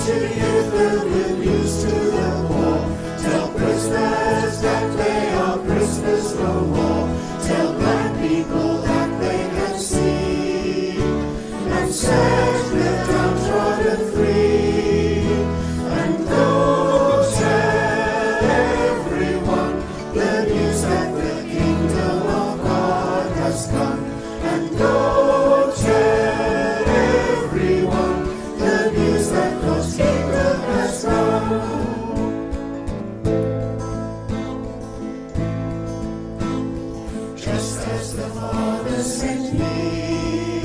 to give the good news to the poor. Tell prisoners that they are prisoners no more. Tell blind people that they can see. And set the downtrodden free. And go tell everyone the news that the kingdom of God has come. And go tell everyone the news that God's kingdom has come. Just as the Father sent me,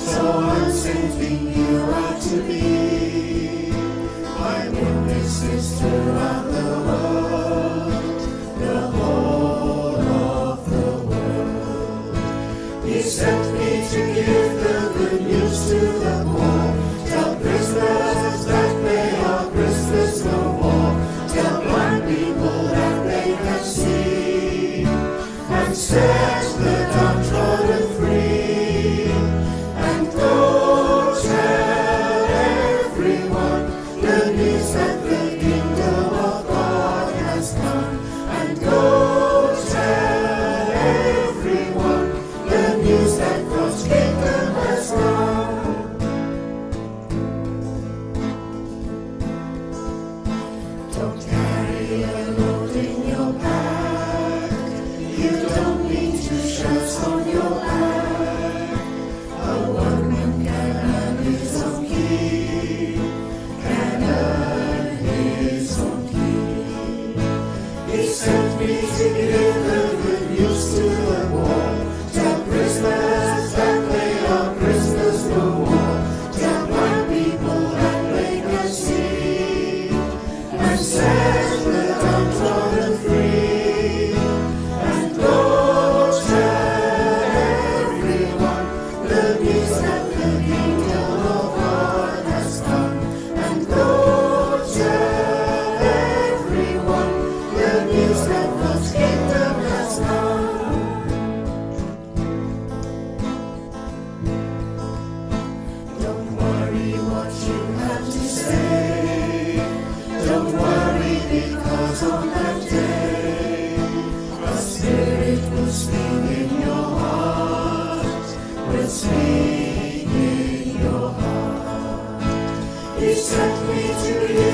so I'm sending you out to be my witnesses throughout the world, the whole of the world. He sent me to give the good news to the poor. Tell prisoners that they are prisoners no more. Tell blind people that they can see. And set the downtrodden free. And go tell everyone the news that the kingdom of God has come. And go tell everyone the news that God's kingdom has come. Don't carry a load in your back. You don't need 2 shirts on your back. A workman can earn his own keep. Can earn his own keep. He sent me to give the good news to the poor. Tell prisoners that they are prisoners no more. Tell blind people that they can see. And set the downtrodden free. And go tell everyone the news that the kingdom of God has come. And go tell everyone the news that God's kingdom has come. Don't worry what you have to say. Don't worry because on that day a Spirit will speak in your heart. Will speak in your heart. He sent me to you.